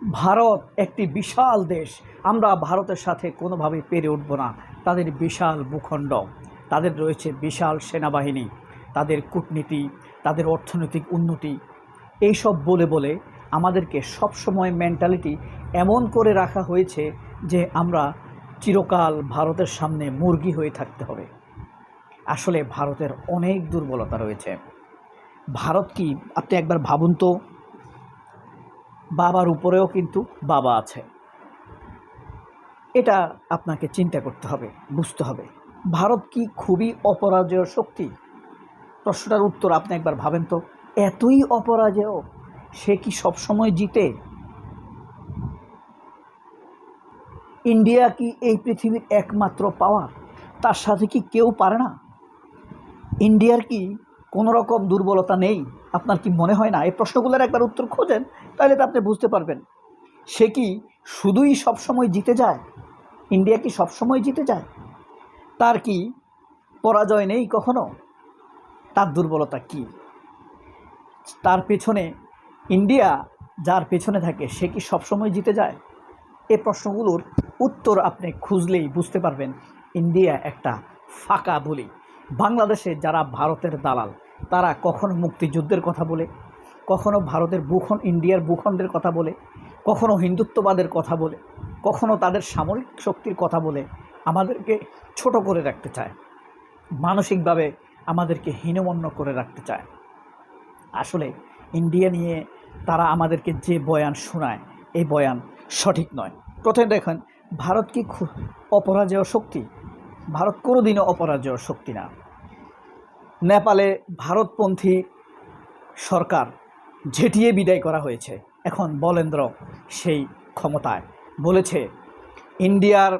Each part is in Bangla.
ভারত একটি বিশাল দেশ। আমরা ভারতের সাথে কোনোভাবেই পেরে উঠব না। তাদের বিশাল ভূখণ্ড, তাদের রয়েছে বিশাল সেনাবাহিনী, তাদের কূটনীতি, তাদের অর্থনৈতিক উন্নতি, এইসব বলে বলে আমাদেরকে সবসময় মেন্টালিটি এমন করে রাখা হয়েছে যে আমরা চিরকাল ভারতের সামনে মুরগি হয়ে থাকতে হবে। আসলে ভারতের অনেক দুর্বলতা রয়েছে। ভারত কি, আপনি একবার ভাবুন তো, বাবার উপরেও কিন্তু বাবা আছে। এটা আপনাকে চিন্তা করতে হবে, বুঝতে হবে। ভারত কি খুবই অপরাজেয় শক্তি? প্রশ্নটার উত্তর আপনি একবার ভাবেন তো। এতই অপরাজেয়, সে কি সবসময় জিতে? ইন্ডিয়া কি এই পৃথিবীর একমাত্র পাওয়ার? তার সাথে কি কেউ পারে না? ইন্ডিয়ার কি কোনো রকম দুর্বলতা নেই? আপনার কি মনে হয় না? এই প্রশ্নগুলোর একবার উত্তর খোঁজেন, তাহলে তো আপনি বুঝতে পারবেন। সে কি শুধুই সবসময় জিতে যায়? ইন্ডিয়া কি সবসময় জিতে যায়? তার কি পরাজয় নেই কখনো? তার দুর্বলতা কি? তার পেছনে, ইন্ডিয়া যার পেছনে থাকে সে কি সবসময় জিতে যায়? এই প্রশ্নগুলোর উত্তর আপনি খুঁজলেই বুঝতে পারবেন ইন্ডিয়া একটা ফাঁকা বুলি। বাংলাদেশে যারা ভারতের দালাল, তারা কখনো মুক্তিযুদ্ধের কথা বলে, কখনো ভারতের ইন্ডিয়ার ভূখণ্ডের কথা বলে, কখনো হিন্দুত্ববাদের কথা বলে, কখনো তাদের সামরিক শক্তির কথা বলে আমাদেরকে ছোট করে রাখতে চায়, মানসিকভাবে আমাদেরকে হীনমন্য করে রাখতে চায়। আসলে ইন্ডিয়া নিয়ে তারা আমাদেরকে যে বয়ান শোনায়, এই বয়ান সঠিক নয়। প্রথমে দেখেন, ভারত কি অপরাজেয় শক্তি? ভারত কোনোদিনও অপরাজেয় শক্তি না। নেপালে ভারতপন্থী সরকার ঝেঁটিয়ে বিদায় করা হয়েছে। এখন বলেন্দ্র সেই ক্ষমতায়, বলেছে ইন্ডিয়ার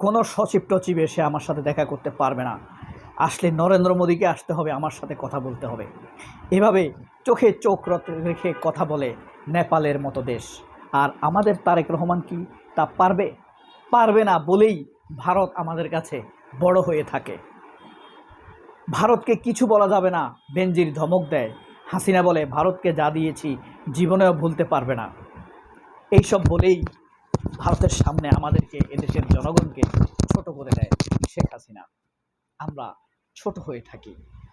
কোনো সচিব টচিব এসে আমার সাথে দেখা করতে পারবে না, আসলে নরেন্দ্র মোদীকে আসতে হবে, আমার সাথে কথা বলতে হবে। এভাবে চোখে চোখ রেখে কথা বলে নেপালের মতো দেশ। আর আমাদের তারেক রহমান কি তা পারবে? পারবে না বলেই ভারত আমাদের কাছে বড় হয়ে থাকে। ভারতকে কিছু বলা যাবে না, বেনজির ধমক দেয়। হাসিনা বলে ভারতকে যা দিয়েছি জীবনেও ভুলতে পারবে না। এইসব বলেই ভারতের সামনে আমাদেরকে, এদেশের জনগণকে ছোট করে দেয় শেখ হাসিনা। আমরা ছোট হয়ে থাকি।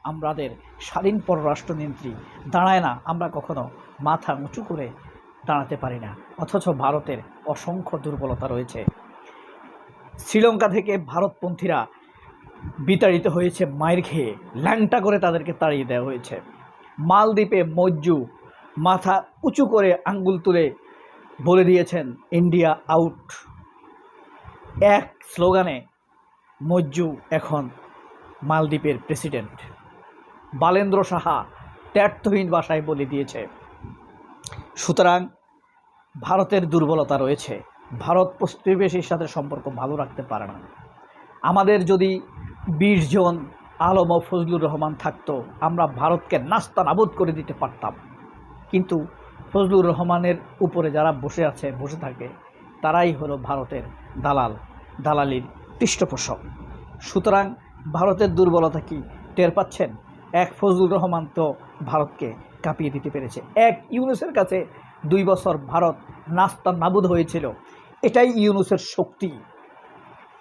আমাদের স্বাধীন পররাষ্ট্রমন্ত্রী দাঁড়ায় না, আমরা কখনো মাথা উঁচু করে দাঁড়াতে পারি না। অথচ ভারতের অসংখ্য দুর্বলতা রয়েছে। শ্রীলঙ্কা থেকে ভারতপন্থীরা বিতাড়িত হয়েছে মায়ের খেয়ে, ল্যাংটা করে তাদেরকে তাড়িয়ে দেওয়া হয়েছে। মালদ্বীপে মজ্জু মাথা উঁচু করে আঙ্গুল তুলে বলে দিয়েছেন ইন্ডিয়া আউট। এক স্লোগানে মজ্জু এখন মালদ্বীপের প্রেসিডেন্ট। বালেন্দ্র সাহা দ্ব্যর্থহীন ভাষায় বলে দিয়েছে। সুতরাং ভারতের দুর্বলতা রয়েছে। ভারত প্রতিবেশীর সাথে সম্পর্ক ভালো রাখতে পারে না। আমাদের যদি 20 জন আলম ও ফজলুর রহমান থাকতো, আমরা ভারতকে নাস্তানাবুদ করে দিতে পারতাম। কিন্তু ফজলুর রহমানের উপরে যারা বসে থাকে, তারাই হলো ভারতের দালালির পৃষ্ঠপোষক। সুতরাং ভারতের দুর্বলতা কি টের পাচ্ছেন? এক ফজলুর রহমান তো ভারতকে কাঁপিয়ে দিতে পেরেছে। এক ইউনূসের কাছে 2 বছর ভারত নাস্তানাবুদ হয়েছিল। এটাই ইউনূসের শক্তি।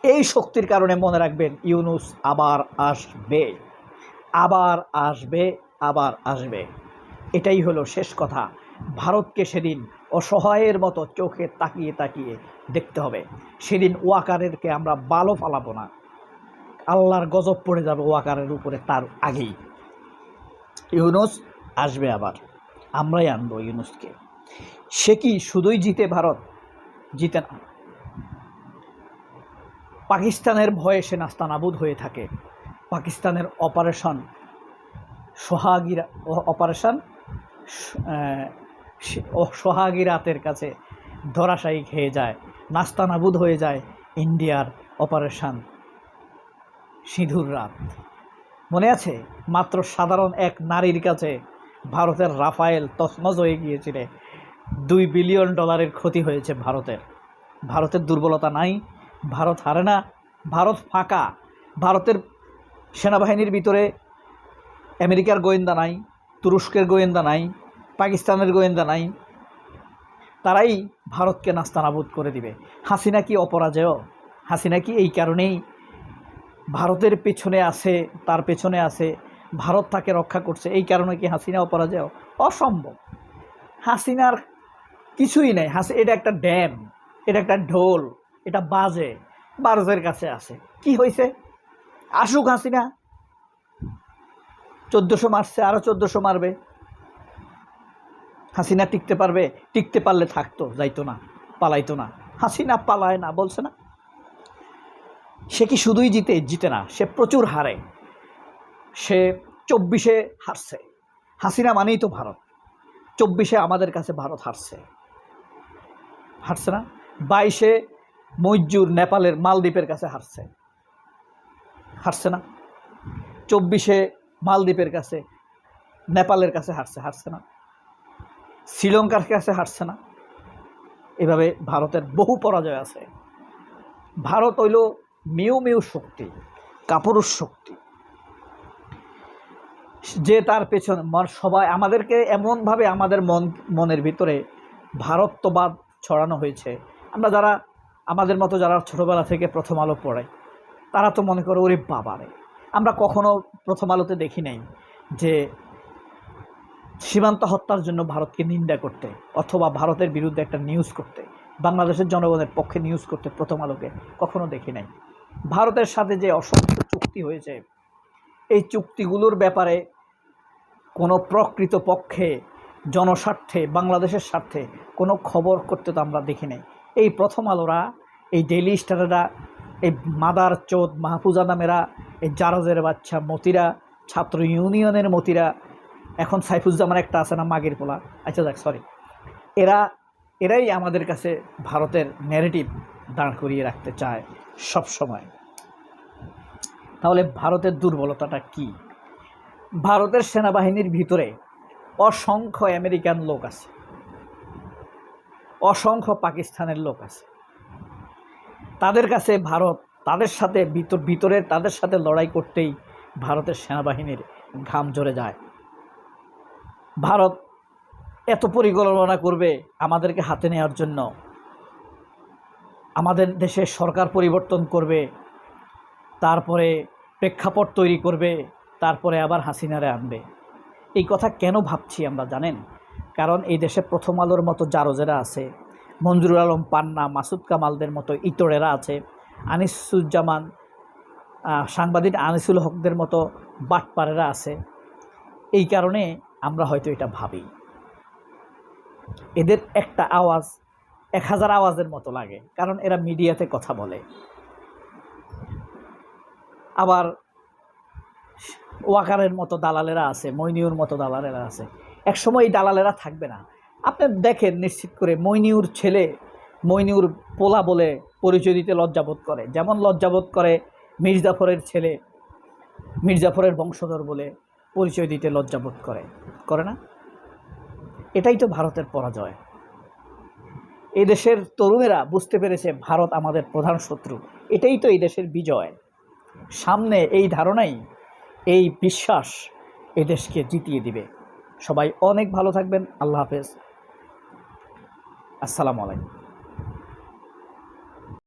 এই শক্তির কারণে মনে রাখবেন, ইউনূস আবার আসবে, আবার আসবে, আবার আসবে। এটাই হলো শেষ কথা। ভারতকে সেদিন অসহায়ের মতো চোখে তাকিয়ে তাকিয়ে দেখতে হবে। সেদিন ওয়াকারেরকে আমরা বালও ফালাবো না, আল্লাহর গজব পড়ে যাবে ওয়াকারের উপরে তার আগেই। ইউনূস আসবে আবার, আমরাই আনবো ইউনূসকে। সে কি শুধুই জিতে? ভারত জিতে না, পাকিস্তানের ভয়ে সে নাস্তানাবুদ হয়ে থাকে। পাকিস্তানের অপারেশন সোহাগিরাতের কাছে ধরাশায়ী খেয়ে যায়, নাস্তানাবুদ হয়ে যায় ইন্ডিয়ার অপারেশন সিঁধুর রাত। মনে আছে? মাত্র সাধারণ এক নারীর কাছে ভারতের রাফায়েল তছনছ হয়ে গিয়েছিল। $2 বিলিয়ন ক্ষতি হয়েছে ভারতের। ভারতের দুর্বলতা নাই, ভারত হারে না, ভারত ফাঁকা। ভারতের সেনাবাহিনীর ভিতরে আমেরিকার গোয়েন্দা নাই, তুরস্কের গোয়েন্দা নাই, পাকিস্তানের গোয়েন্দা নাই, তারাই ভারতকে নাস্তানাবুদ করে দিবে। হাসিনা কি অপরাজেয়? হাসিনা কি এই কারণেই ভারতের পেছনে আছে, তার পেছনে আছে, ভারত তাকে রক্ষা করছে, এই কারণে কি হাসিনা অপরাজেয়? অসম্ভব। হাসিনার কিছুই নেই। এটা একটা ড্যাম, এটা একটা ঢোল, এটা বাজে, ভারতের কাছে আসে। কি হয়েছে? আসুক হাসিনা, 1400 মারছে, আরও 1400 মারবে। হাসিনা টিকতে পারবে? টিকতে পারলে থাকতো, যাইতো না, পালাইতো না। হাসিনা পালায় না, বলছে না। সে কি শুধুই জিতে না, সে প্রচুর হারে। সে 24-এ হারছে। হাসিনা মানেই তো ভারত। 24-এ আমাদের কাছে ভারত হারছে না? 22-এ মইজুর নেপালের মালদ্বীপের কাছে হারছে না? 24-এ মালদ্বীপের কাছে, নেপালের কাছে হারছে না? শ্রীলঙ্কার কাছে হারছে না? এভাবে ভারতের বহু পরাজয় আছে। ভারত হইল মিউ শক্তি, কাপুরুষ শক্তি, যে তার পেছনে সবাই আমাদেরকে এমনভাবে আমাদের মনের ভিতরে ভারতবাদ ছড়ানো হয়েছে। আমরা যারা আমাদের মতো যারা ছোটোবেলা থেকে প্রথম আলো পড়াই, তারা তো মনে করে ওরে বাবারে। আমরা কখনো প্রথম আলোতে দেখি নাই যে সীমান্ত হত্যার জন্য ভারতকে নিন্দা করতে অথবা ভারতের বিরুদ্ধে একটা নিউজ করতে, বাংলাদেশের জনগণের পক্ষে নিউজ করতে প্রথম আলোকে কখনো দেখি নাই। ভারতের সাথে যে অসংখ্য চুক্তি হয়েছে, এই চুক্তিগুলোর ব্যাপারে কোনো প্রকৃত পক্ষে জনস্বার্থে, বাংলাদেশের স্বার্থে কোনো খবর করতে তো আমরা দেখি নাই। এই প্রথম আলোরা, এই ডেইলি স্টারেরা, এই মাদার চোদ মাহফুজা নামেরা, এই জারাজের বাচ্চা মতিরা, ছাত্র ইউনিয়নের মতিরা, এখন সাইফুজ্জামান একটা আছে না মাগের পোলা, আচ্ছা যাক সরি, এরাই আমাদের কাছে ভারতের ন্যারেটিভ দাঁড় করিয়ে রাখতে চায় সব সময়। তাহলে ভারতের দুর্বলতাটা কি? ভারতের সেনাবাহিনীর ভিতরে অসংখ্য আমেরিকান লোক আছে, অসংখ্য পাকিস্তানের লোক আছে। তাদের কাছে ভারত, তাদের সাথে ভিতরের তাদের সাথে লড়াই করতেই ভারতের সেনাবাহিনীর ঘাম ঝরে যায়। ভারত এত পরিকল্পনা করবে আমাদেরকে হাতে নেওয়ার জন্য, আমাদের দেশের সরকার পরিবর্তন করবে, তারপরে প্রেক্ষাপট তৈরি করবে, তারপরে আবার হাসিনারে আনবে। এই কথা কেন ভাবছি আমরা জানেন? কারণ এই দেশে প্রথম আলোর মতো জারজেরা আছে, মঞ্জুরুল আলম পান্না, মাসুদ কামালদের মতো ইতরেরা আছে, আনিসুজ্জামান, সাংবাদিক আনিসুল হকদের মতো বাটপারেরা আছে। এই কারণে আমরা হয়তো এটা ভাবি। এদের একটা আওয়াজ 1000 আওয়াজের মতো লাগে, কারণ এরা মিডিয়াতে কথা বলে। আবার ওয়াকারের মতো দালালেরা আছে, মইনিউর মতো দালালেরা আছে। একসময় এই দালালেরা থাকবে না। আপনি দেখেন নিশ্চিত করে, মইনিউর ছেলে, মইনিউর পোলা বলে পরিচয় দিতে লজ্জাবোধ করে, যেমন লজ্জাবোধ করে মির্জাফরের ছেলে, মির্জাফরের বংশধর বলে পরিচয় দিতে লজ্জাবোধ করে না? এটাই তো ভারতের পরাজয়। এই দেশের তরুণেরা বুঝতে পেরেছে ভারত আমাদের প্রধান শত্রু। এটাই তো এই দেশের বিজয়। সামনে এই ধারণাই, এই বিশ্বাস এই দেশকে জিতিয়ে দিবে। সবাই অনেক ভালো থাকবেন। আল্লাহ হাফেজ। আসসালামু আলাইকুম।